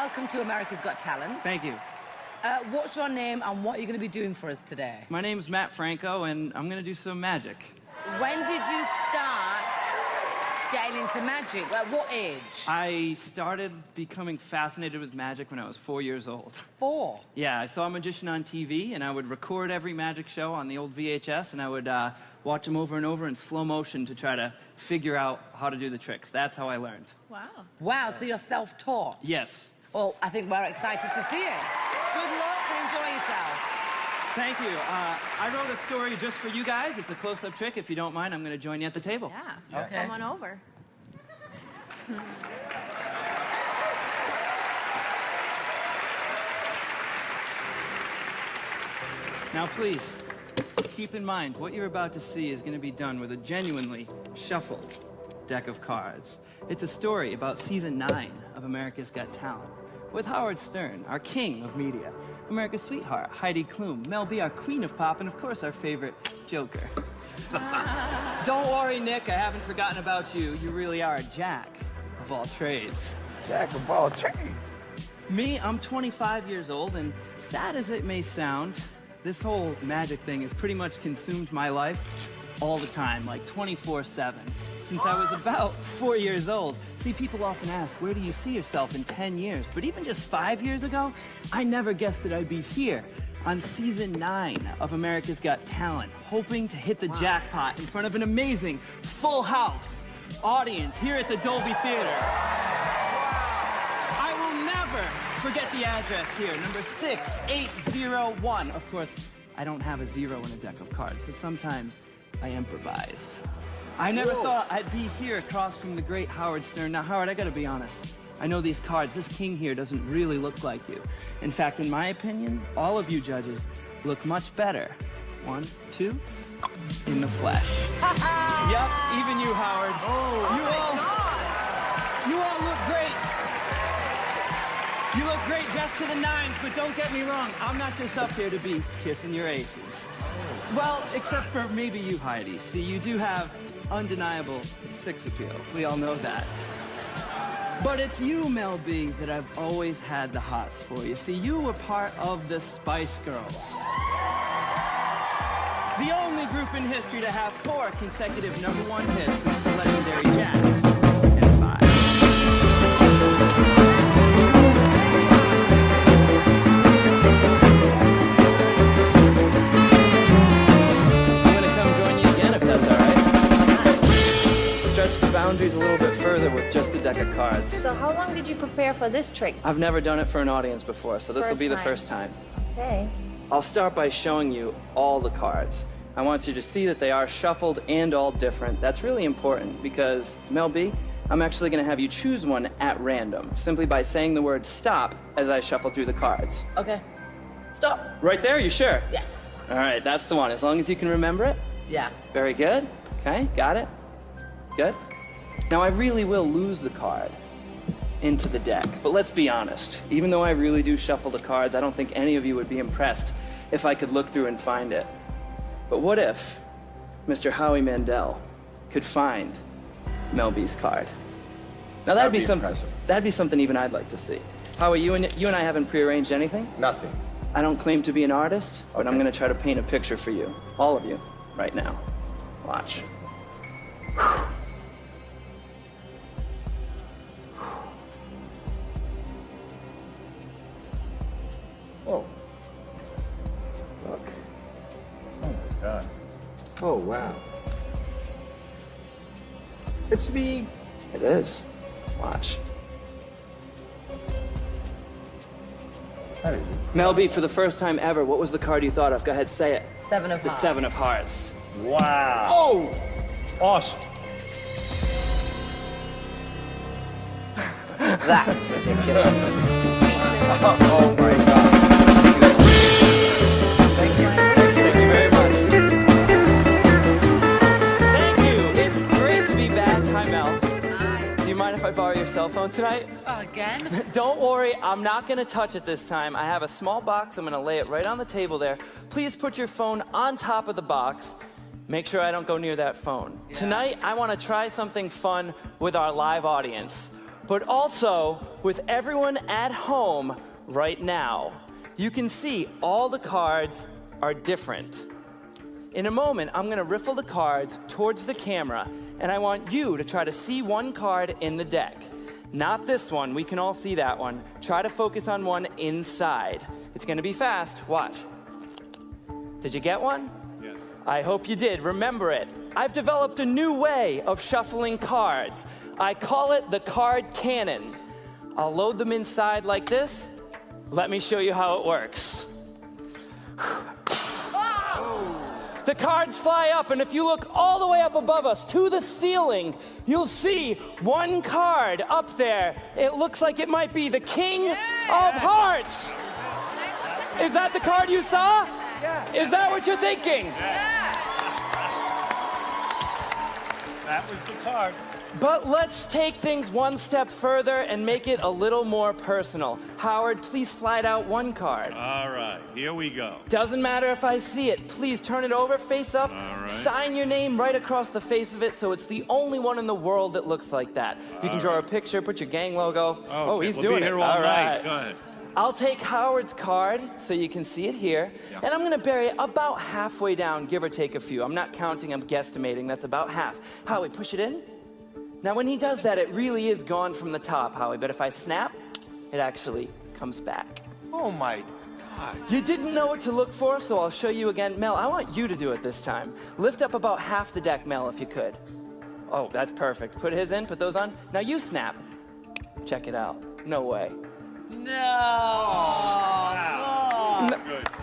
welcome to America's Got Talent. Thank you. What's your name and what are you going to be doing for us today? My name's Mat Franco, and I'm going to do some magic. When did you start getting into magic? At what age? I started becoming fascinated with magic when I was 4 years old. 4? Yeah, I saw a magician on TV, and I would record every magic show on the old VHS, and I would watch them over and over in slow motion to try to figure out how to do the tricks. That's how I learned. Wow. Wow, so you're self-taught? Yes. Well, I think we're excited to see it. Good luck and enjoy yourself. Thank you. I wrote a story just for you guys. It's a close-up trick. If you don't mind, I'm going to join you at the table. Yeah. Okay. Come on over. Now, please, keep in mind, what you're about to see is going to be done with a genuinely shuffled deck of cards. It's a story about season 9 of America's Got Talent, with Howard Stern, our king of media, America's sweetheart, Heidi Klum, Mel B, our queen of pop, and of course, our favorite Joker. Don't worry, Nick, I haven't forgotten about you. You really are a jack of all trades. Jack of all trades. Me, I'm 25 years old, and sad as it may sound, this whole magic thing has pretty much consumed my life all the time, like 24/7, since I was about 4 years old. See, people often ask, where do you see yourself in 10 years? But even just 5 years ago, I never guessed that I'd be here on season 9 of America's Got Talent, hoping to hit the jackpot in front of an amazing full house audience here at the Dolby Theater. I will never forget the address here, number 6801. Of course, I don't have a 0 in a deck of cards, so sometimes I improvise. I never thought I'd be here across from the great Howard Stern. Now, Howard, I gotta be honest. I know these cards, this king here doesn't really look like you. In fact, in my opinion, all of you judges look much better. 1, 2, in the flesh. Yep, even you, Howard. You all look great. You look great dressed to the nines, but don't get me wrong, I'm not just up here to be kissing your aces. Well, except for maybe you, Heidi. See, you do have undeniable sex appeal. We all know that. But it's you, Mel B, that I've always had the hots for. You see, you were part of the Spice Girls. The only group in history to have 4 consecutive #1 hits since the legendary Jazz and 5. Stretch the boundaries a little bit further with just a deck of cards. So how long did you prepare for this trick? I've never done it for an audience before, so this will be the first time. Okay. I'll start by showing you all the cards. I want you to see that they are shuffled and all different. That's really important because, Mel B, I'm actually going to have you choose one at random, simply by saying the word stop as I shuffle through the cards. Okay. Stop. Right there, you sure? Yes. All right, that's the one. As long as you can remember it. Yeah. Very good. Okay, got it. Good. Now, I really will lose the card into the deck, but let's be honest. Even though I really do shuffle the cards, I don't think any of you would be impressed if I could look through and find it. But what if Mr. Howie Mandel could find Mel B's card? Now, that'd be something. impressive. That'd be something even I'd like to see. Howie, you and I haven't prearranged anything? Nothing. I don't claim to be an artist, but I'm Okay. going to try to paint a picture for you, all of you, right now. Watch. Oh. Look. Oh my God. Oh wow. It's me. It is. Watch. That is Mel B, for the first time ever, what was the card you thought of? Go ahead, say it. 7 of The hearts. 7 of hearts. Wow. Oh. Awesome. That's ridiculous. Oh my God. Thank you very much. Thank you. It's great to be back. Hi, Mel. Hi. Do you mind if I borrow your cell phone tonight? Again? Don't worry, I'm not gonna touch it this time. I have a small box, I'm gonna lay it right on the table there. Please put your phone on top of the box. Make sure I don't go near that phone. Yeah. Tonight, I wanna try something fun with our live audience. but also with everyone at home right now. You can see all the cards are different. In a moment, I'm gonna riffle the cards towards the camera, and I want you to try to see one card in the deck. Not this one, we can all see that one. Try to focus on one inside. It's gonna be fast, watch. Did you get one? Yes. I hope you did, remember it. I've developed a new way of shuffling cards. I call it the card cannon. I'll load them inside like this. Let me show you how it works. The cards fly up, and if you look all the way up above us to the ceiling, you'll see one card up there. It looks like it might be the King of Hearts. Is that the card you saw? Yeah. Is that what you're thinking? That was the card. But let's take things one step further and make it a little more personal. Howard, please slide out one card. All right, here we go. Doesn't matter if I see it. Please turn it over, face up. All right. Sign your name right across the face of it so it's the only one in the world that looks like that. You can draw a picture, put your gang logo. Okay, He's we'll doing be here it. all All night. right. Go ahead. I'll take Howard's card so you can see it here. Yeah. And I'm gonna bury it about halfway down, give or take a few. I'm not counting, I'm guesstimating. That's about half. Howie, push it in. Now when he does that, it really is gone from the top, Howie. But if I snap, it actually comes back. Oh my God. You didn't know what to look for, so I'll show you again. Mel, I want you to do it this time. Lift up about half the deck, Mel, if you could. Oh, that's perfect. Put his in, put those on. Now you snap. Check it out. No way. Good.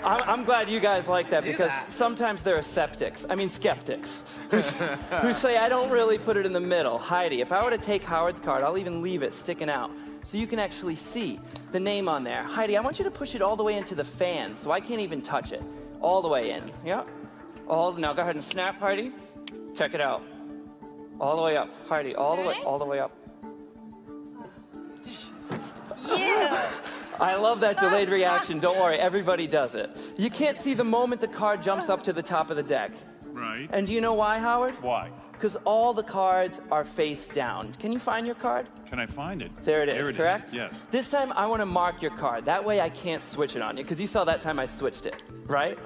I'm glad you guys like that because sometimes there are skeptics who say I don't really put it in the middle. Heidi, if I were to take Howard's card, I'll even leave it sticking out so you can actually see the name on there. Heidi, I want you to push it all the way into the fan so I can't even touch it. All the way in. Yeah? Now go ahead and snap, Heidi. Check it out. All the way up. Heidi, all the way up. Yeah. I love that delayed reaction. Don't worry, everybody does it. You can't see the moment the card jumps up to the top of the deck. Right. And do you know why, Howard? Why? Because all the cards are face down. Can you find your card? Can I find it? There it is, correct? Yes. This time I want to mark your card. That way I can't switch it on you, because you saw that time I switched it, right?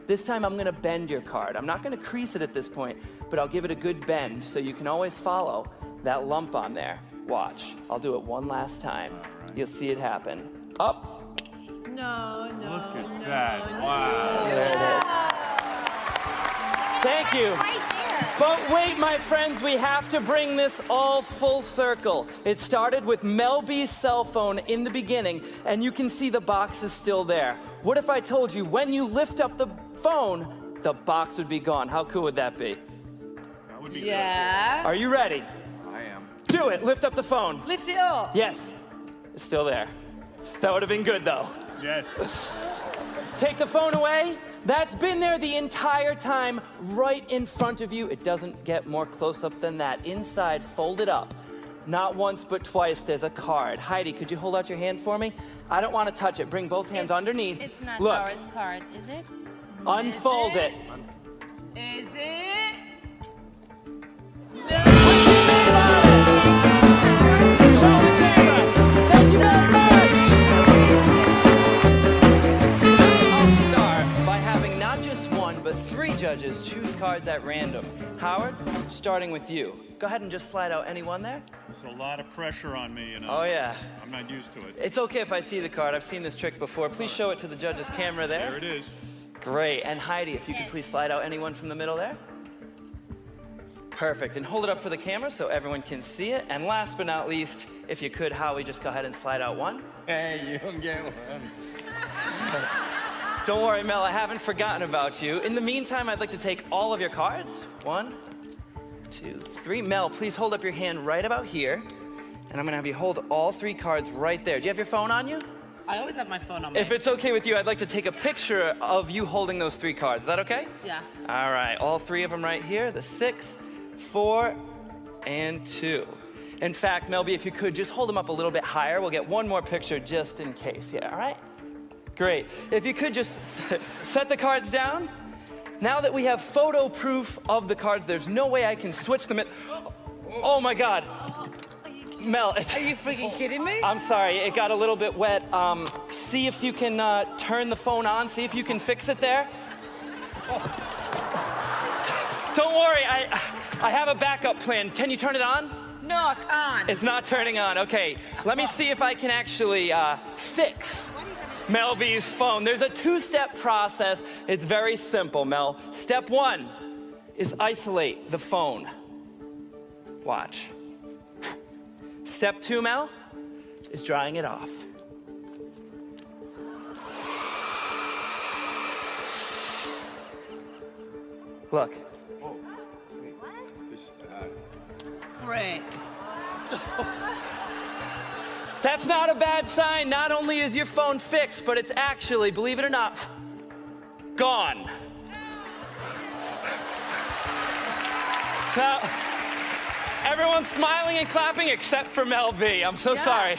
This time I'm going to bend your card. I'm not going to crease it at this point, but I'll give it a good bend so you can always follow that lump on there. Watch. I'll do it one last time. right. You'll see it happen. Up. No. Look at that. Wow. There it is. Thank you. Right there. But wait, my friends, we have to bring this all full circle. It started with Mel B's cell phone in the beginning, and you can see the box is still there. What if I told you when you lift up the phone, the box would be gone? How cool would that be? That would be Yeah. Are you ready? good. I am. Do it. Lift up the phone. Lift it up. Yes. It's still there. That would have been good, though. Yes. Take the phone away. That's been there the entire time, right in front of you. It doesn't get more close-up than that. Inside, folded up. Not once, but twice, there's a card. Heidi, could you hold out your hand for me? I don't want to touch it. Bring both hands underneath. It's not Look, Howard's card, is it? unfold it. Is it? Show the camera. Thank you very much. I'll start by having not just one, but 3 judges choose cards at random. Howard, starting with you. Go ahead and just slide out any one there. There's a lot of pressure on me, you know. Oh, yeah. I'm not used to it. It's okay if I see the card. I've seen this trick before. Please show it to the judge's camera there. There it is. Great. And Heidi, if you could please slide out anyone from the middle there. Perfect. And hold it up for the camera so everyone can see it. And last but not least, if you could, Howie, just go ahead and slide out one. Hey, you don't get one. Don't worry, Mel, I haven't forgotten about you. In the meantime, I'd like to take all of your cards. 1, 2, 3. Mel, please hold up your hand right about here. And I'm gonna have you hold all 3 cards right there. Do you have your phone on you? I always have my phone on me. If it's okay with you, I'd like to take a picture of you holding those 3 cards. Is that okay? Yeah. All right, all 3 of them right here. The 6, 4, and 2. In fact, Melby, if you could, just hold them up a little bit higher. We'll get one more picture just in case. Yeah, all right? Great. If you could just set the cards down. Now that we have photo proof of the cards, there's no way I can switch them. Oh my God. Mel, Are you freaking kidding me? I'm sorry, it got a little bit wet. See if you can turn the phone on, see if you can fix it there. Don't worry, I have a backup plan. Can you turn it on? No, I can't. It's not turning on, okay. Let me see if I can actually fix Mel B's phone. There's a two-step process. It's very simple, Mel. Step one is isolate the phone. Watch. Step two, Mel, is drying it off. Look. Oh, wait. This, Great. That's not a bad sign. Not only is your phone fixed, but it's actually, believe it or not, gone. Now, everyone's smiling and clapping except for Mel B. I'm so sorry.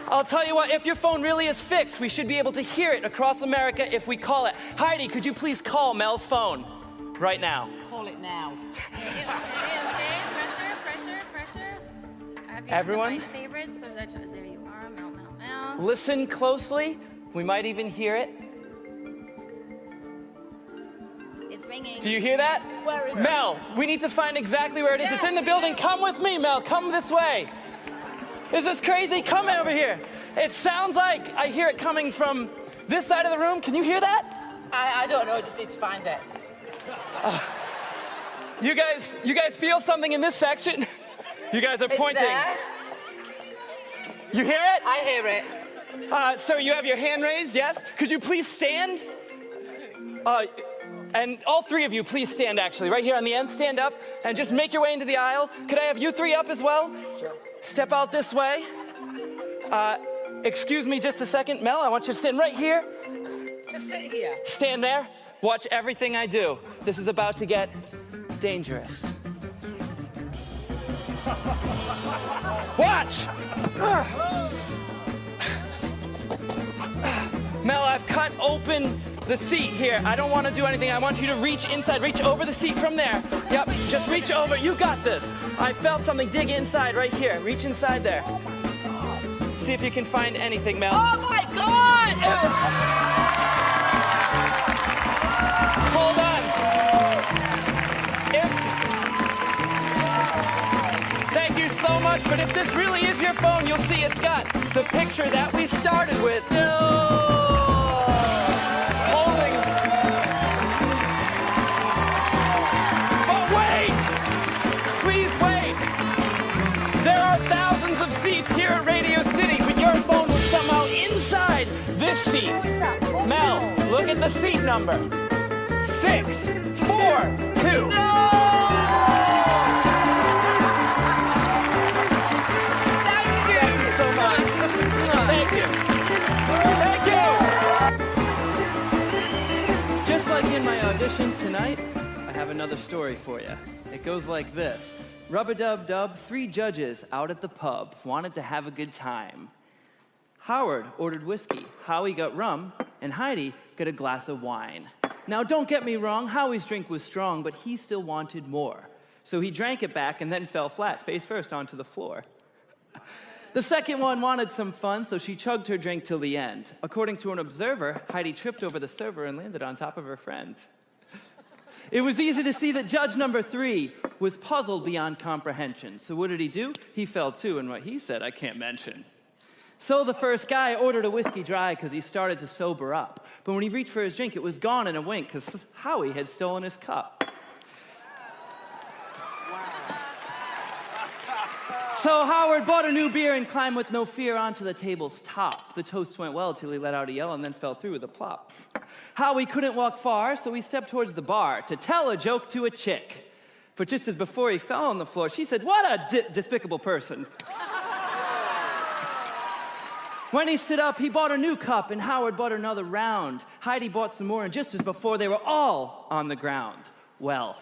I'll tell you what, if your phone really is fixed, we should be able to hear it across America if we call it. Heidi, could you please call Mel's phone right now? Call it now. Okay, pressure. Have you Everyone? My favorites, or is that, there you are, Mel. Listen closely. We might even hear it. It's ringing. Do you hear that? Where is it? Mel, we need to find exactly where it is. It's in the building. Come with me, Mel. Come this way. Is this crazy? Come over here. It sounds like I hear it coming from this side of the room. Can you hear that? I don't know. I just need to find it. You guys feel something in this section? You guys are It's pointing. there. You hear it? I hear it. Sir, you have your hand raised, yes? Could you please stand? And all three of you, please stand actually. Right here on the end, stand up and just make your way into the aisle. Could I have you three up as well? Sure. Step out this way. Excuse me just a second. Mel, I want you to stand right here. Just sit here. Stand there. Watch everything I do. This is about to get dangerous. Watch! Mel, I've cut open the seat here. I don't want to do anything. I want you to reach inside. Reach over the seat from there. Yep, just reach over. You got this. I felt something dig inside right here. Reach inside there. See if you can find anything, Mel. Oh my God! Hold on. Thank you so much, but if this really is your phone, you'll see it's got the picture that we started with. Holding. But wait! Please wait! There are thousands of seats here at Radio City, but your phone was somehow inside this seat. Mel, look at the seat number. 642. Thank you. Thank you. Just like in my audition tonight, I have another story for you. It goes like this. Rub-a-dub-dub, 3 judges out at the pub wanted to have a good time. Howard ordered whiskey, Howie got rum, and Heidi got a glass of wine. Now, don't get me wrong, Howie's drink was strong, but he still wanted more. So he drank it back and then fell flat, face first onto the floor. The second one wanted some fun, so she chugged her drink till the end. According to an observer, Heidi tripped over the server and landed on top of her friend. It was easy to see that judge number 3 was puzzled beyond comprehension. So what did he do? He fell too, and what he said I can't mention. So the first guy ordered a whiskey dry because he started to sober up. But when he reached for his drink, it was gone in a wink because Howie had stolen his cup. So Howard bought a new beer and climbed with no fear onto the table's top. The toast went well till he let out a yell and then fell through with a plop. Howie couldn't walk far, so he stepped towards the bar to tell a joke to a chick. But just as before he fell on the floor, she said, "What a despicable person." When he stood up, he bought a new cup, and Howard bought another round. Heidi bought some more, and just as before, they were all on the ground. Well,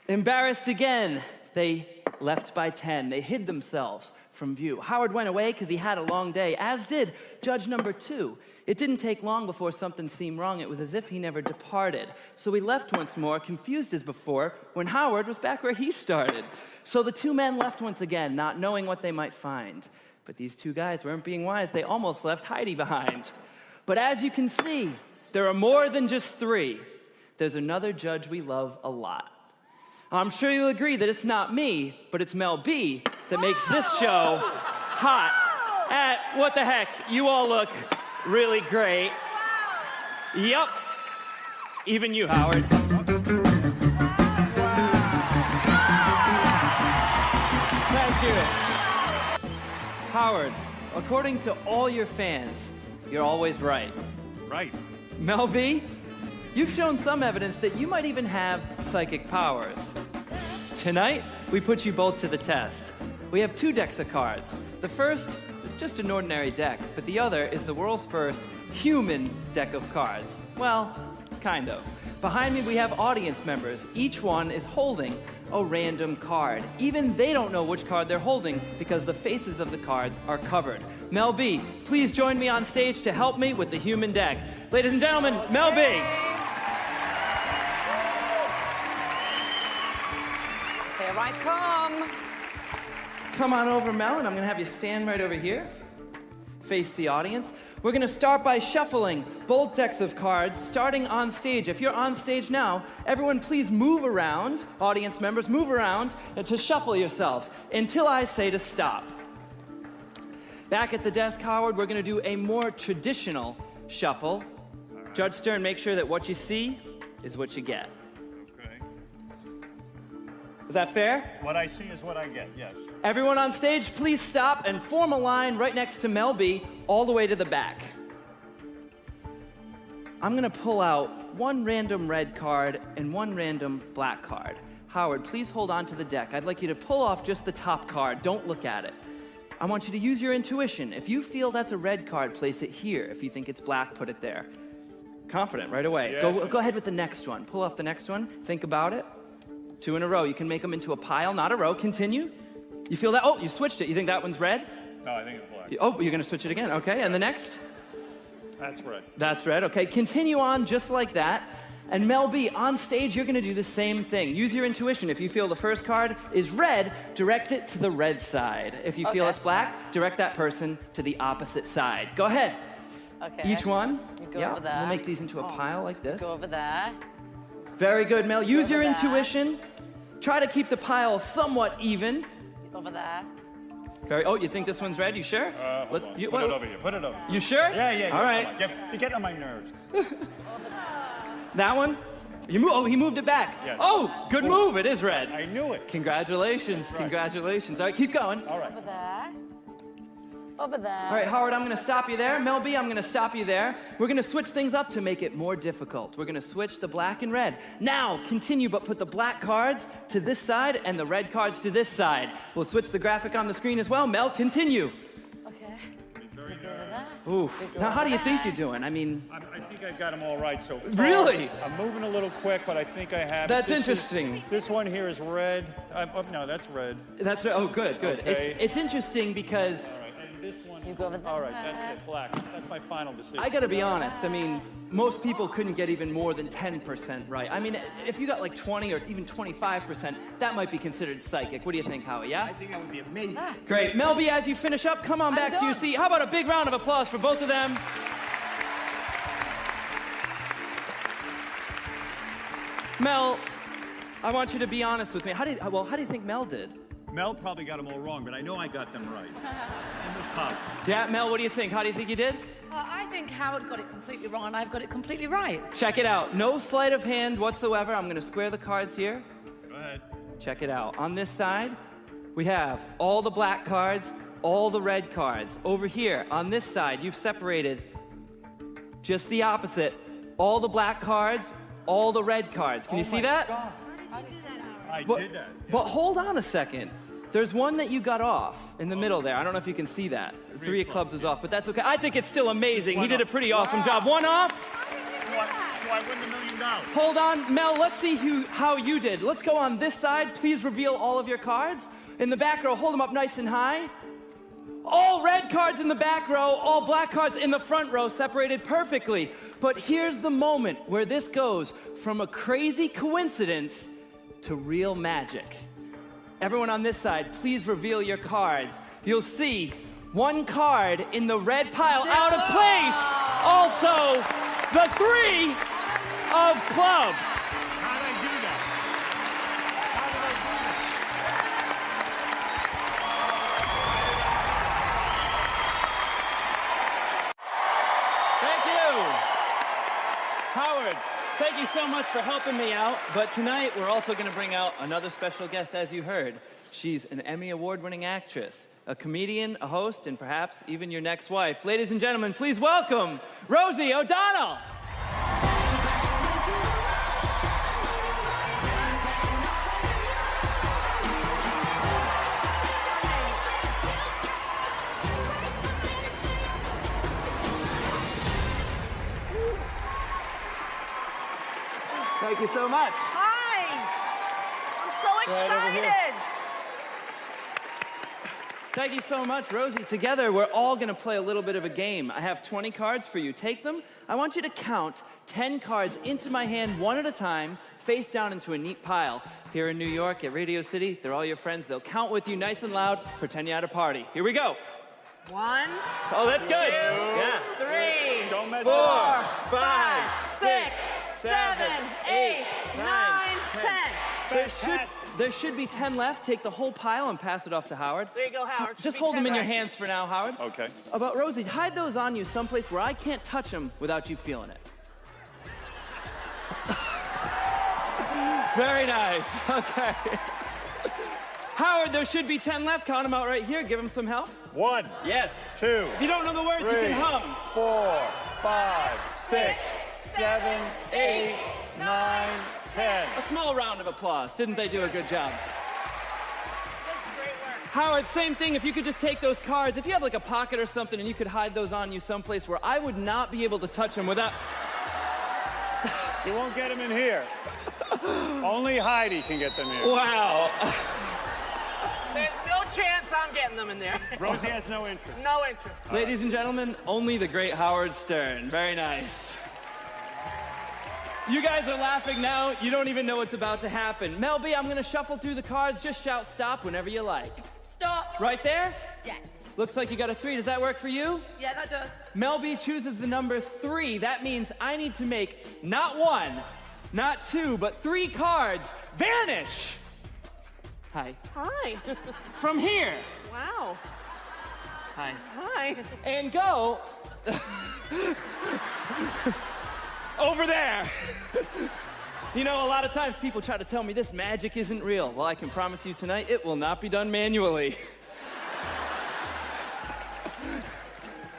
embarrassed again, they left by 10. They hid themselves from view. Howard went away because he had a long day, as did judge number 2. It didn't take long before something seemed wrong. It was as if he never departed. So he left once more, confused as before, when Howard was back where he started. So the 2 men left once again, not knowing what they might find. But these 2 guys weren't being wise. They almost left Heidi behind. But as you can see, there are more than just 3. There's another judge we love a lot. I'm sure you'll agree that it's not me, but it's Mel B that makes this show hot. What the heck? You all look really great. Yep. Even you, Howard. Thank you. Howard, according to all your fans, you're always right. Right. Mel B, you've shown some evidence that you might even have psychic powers. Tonight, we put you both to the test. We have 2 decks of cards. The first is just an ordinary deck, but the other is the world's first human deck of cards. Well, kind of. Behind me, we have audience members. Each one is holding a random card. Even they don't know which card they're holding because the faces of the cards are covered. Mel B, please join me on stage to help me with the human deck. Ladies and gentlemen, Mel B. Here I come. Come on over, Mel, and I'm gonna have you stand right over here. Face the audience. We're gonna start by shuffling both decks of cards, starting on stage. If you're on stage now, everyone please move around, audience members, move around to shuffle yourselves until I say to stop. Back at the desk, Howard, we're gonna do a more traditional shuffle. Judge Stern, make sure that what you see is what you get. Okay. Is that fair? What I see is what I get, yes. Everyone on stage, please stop and form a line right next to Mel B, all the way to the back. I'm gonna pull out 1 random red card and 1 random black card. Howard, please hold on to the deck. I'd like you to pull off just the top card. Don't look at it. I want you to use your intuition. If you feel that's a red card, place it here. If you think it's black, put it there. Confident, right away. Yes. Go ahead with the next one. Pull off the next one. Think about it. 2 in a row. You can make them into a pile, not a row. Continue. You feel that? Oh, you switched it. You think that one's red? No, I think it's black. Oh, you're gonna switch it again. Okay, and the next? That's red. That's red. Okay, continue on just like that. And Mel B, on stage, you're gonna do the same thing. Use your intuition. If you feel the first card is red, direct it to the red side. If you feel Okay. it's black, direct that person to the opposite side. Go ahead. Okay. Each one. You go Yeah, over there. we'll make these into a pile like this. Go over there. Very good, Mel. Use your over there. intuition. Try to keep the pile somewhat even. Over there. Oh, you think this one's red? You sure? Hold on. Put it over here. Put it over. You sure? Yeah. All right. Come on. You're getting on my nerves. That one? He moved it back. Yes. Oh, good move. It is red. I knew it. Congratulations. Congratulations. All right, keep going. All right. Over there. Over there. All right, Howard, I'm going to stop you there. Mel B, I'm going to stop you there. We're going to switch things up to make it more difficult. We're going to switch the black and red. Now, continue, but put the black cards to this side and the red cards to this side. We'll switch the graphic on the screen as well. Mel, continue. Okay. Very Go good. over there. Oof. Now, how do you think you're doing? I mean, I think I got them all right so far. Really? I'm moving a little quick, but I think I have it. That's This interesting. This one here is red. No, that's red. that's, oh, good. Okay. It's interesting because All right. And this one. You go over there. All right. That's it. Black. That's my final decision. I gotta be honest, I mean, most people couldn't get even more than 10% right. I mean, if you got like 20 or even 25%, that might be considered psychic. What do you think, Howie, yeah? I think that would be amazing. Great. Mel B, as you finish up, come on back to your done. seat. How about a big round of applause for both of them? Mel, I want you to be honest with me. How do you think Mel did? Mel probably got them all wrong, but I know I got them right. Almost positive. Yeah, Mel, what do you think? How do you think you did? I think Howard got it completely wrong and I've got it completely right. Check it out. No sleight of hand whatsoever. I'm gonna square the cards here. Go ahead. Check it out. On this side, we have all the black cards, all the red cards. Over here, on this side, you've separated just the opposite. All the black cards, all the red cards. Can you see that? I But, did that. but hold on a second. There's one that you got off in the middle there. I don't know if you can see that. Three of clubs is off, but that's okay. I think it's still amazing. He did a pretty awesome job. One off. Do I win the $1 million? Hold on, Mel, let's see how you did. Let's go on this side. Please reveal all of your cards. In the back row, hold them up nice and high. All red cards in the back row, all black cards in the front row, separated perfectly. But here's the moment where this goes from a crazy coincidence to real magic. Everyone on this side, please reveal your cards. You'll see one card in the red pile out of place. Also, the 3 of clubs. How did I do that? How did I do that? Thank you. Howard, thank you so much for helping me out. But tonight, we're also going to bring out another special guest, as you heard. She's an Emmy Award-winning actress, a comedian, a host, and perhaps even your next wife. Ladies and gentlemen, please welcome Rosie O'Donnell. Thank you so much. Hi! I'm so Right over here. excited! Thank you so much, Rosie. Together, we're all gonna play a little bit of a game. I have 20 cards for you. Take them. I want you to count 10 cards into my hand, one at a time, face down into a neat pile. Here in New York, at Radio City, they're all your friends. They'll count with you nice and loud, pretend you're at a party. Here we go. 1, Oh, that's good. 2, Yeah. 3, Don't mess 4, up. 5, 6, 7, 8, 9, 10. There should be 10 left. Take the whole pile and pass it off to Howard. There you go, Howard. Should Just be hold 10 them in your right. hands for now, Howard. Okay. About Rosie, hide those on you someplace where I can't touch them without you feeling it. Very nice. Okay. Howard, there should be 10 left. Count them out right here. Give him some help. 1, Yes. 2, If you don't know the words, you 3, can hum. 4, 5, 6, 7, 8, 9, 10. A small round of applause. Didn't they do a good job? Howard, same thing. If you could just take those cards, if you have like a pocket or something and you could hide those on you someplace where I would not be able to touch them without... You won't get them in here. Only Heidi can get them here. Wow. There's no chance I'm getting them in there. Rosie has no interest. No interest. Ladies and gentlemen, only the great Howard Stern. Very nice. You guys are laughing now. You don't even know what's about to happen. Mel B, I'm gonna shuffle through the cards. Just shout stop whenever you like. Stop. Right there? Yes. Looks like you got a 3. Does that work for you? Yeah, that does. Mel B chooses the number 3. That means I need to make not 1, not 2, but 3 cards vanish. Hi. Hi. From here. Wow. Hi. Hi. And go over there. You know, a lot of times people try to tell me this magic isn't real. Well, I can promise you tonight, it will not be done manually.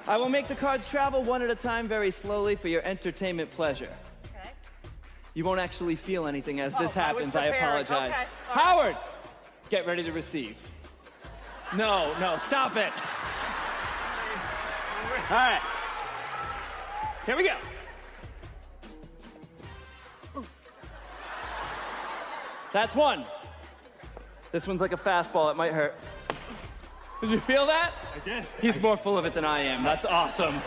I will make the cards travel one at a time very slowly for your entertainment pleasure. Okay. You won't actually feel anything as this I was happens. I prepared. apologize. Okay. All right. Howard, get ready to receive. No, stop it. All right. Here we go. That's 1. This one's like a fastball. It might hurt. Did you feel that? I did. He's more full of it than I am. That's awesome.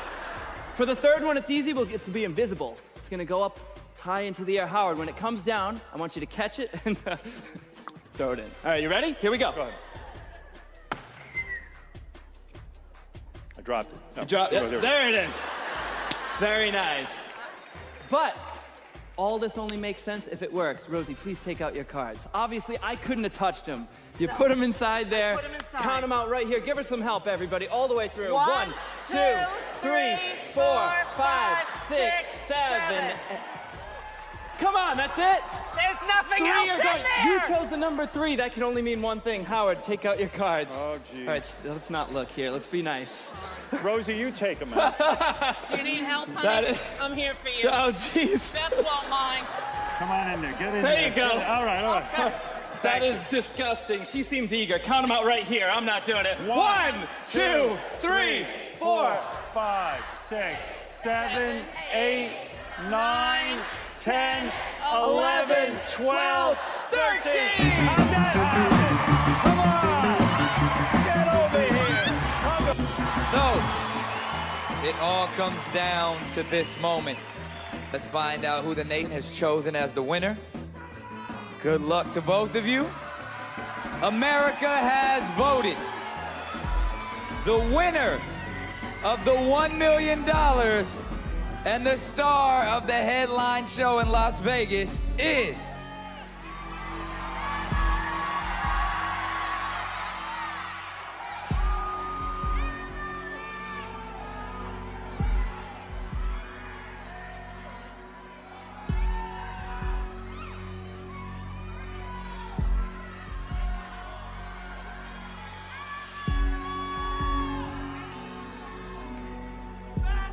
For the third one, it's easy. It's going to be invisible. It's going to go up high into the air. Howard, when it comes down, I want you to catch it and throw it in. All right, you ready? Here we go. Go ahead. I dropped it. No. Drop Oh, it. There it is. Very nice. But all this only makes sense if it works. Rosie, please take out your cards. Obviously, I couldn't have touched them. You put them inside there. put 'em inside. Count them out right here. Give her some help, everybody, all the way through. 1, 2, 3, 4, 5, 6, 7. Come on, that's it. There's nothing 3 else are in going. there. You chose the number 3. That can only mean one thing. Howard, take out your cards. Oh, geez. All right, let's not look here. Let's be nice. Rosie, you take them out. Do you need help, honey? That is- I'm here for you. Oh, jeez. Beth won't mind. Come on in there. Get in There there. you go. All right. That is disgusting. She seems eager. Count them out right here. I'm not doing it. 1, 2, 3, 4. 5, 6, 7, 8, 9, 10, 11, 12, 13. How'd that happen? Come on. It all comes down to this moment. Let's find out who the nation has chosen as the winner. Good luck to both of you. America has voted. The winner of the $1 million and the star of the headline show in Las Vegas is...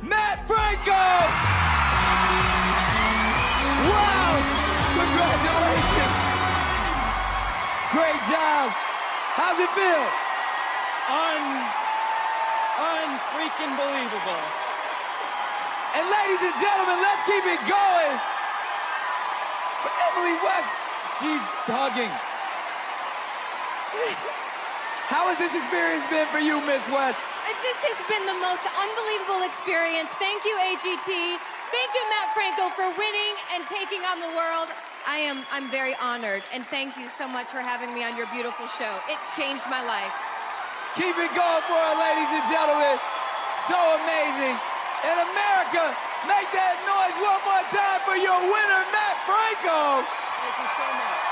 Mat Franco! Wow! Congratulations! Great job! How's it feel? Unfreaking believable. And ladies and gentlemen, let's keep it going for Emily West. She's hugging. How has this experience been for you, Miss West? This has been the most unbelievable experience. Thank you, AGT. Thank you, Mat Franco, for winning and taking on the world. I'm very honored, and thank you so much for having me on your beautiful show. It changed my life. Keep it going for her, ladies and gentlemen. So amazing. And America, make that noise one more time for your winner, Mat Franco. Thank you so much.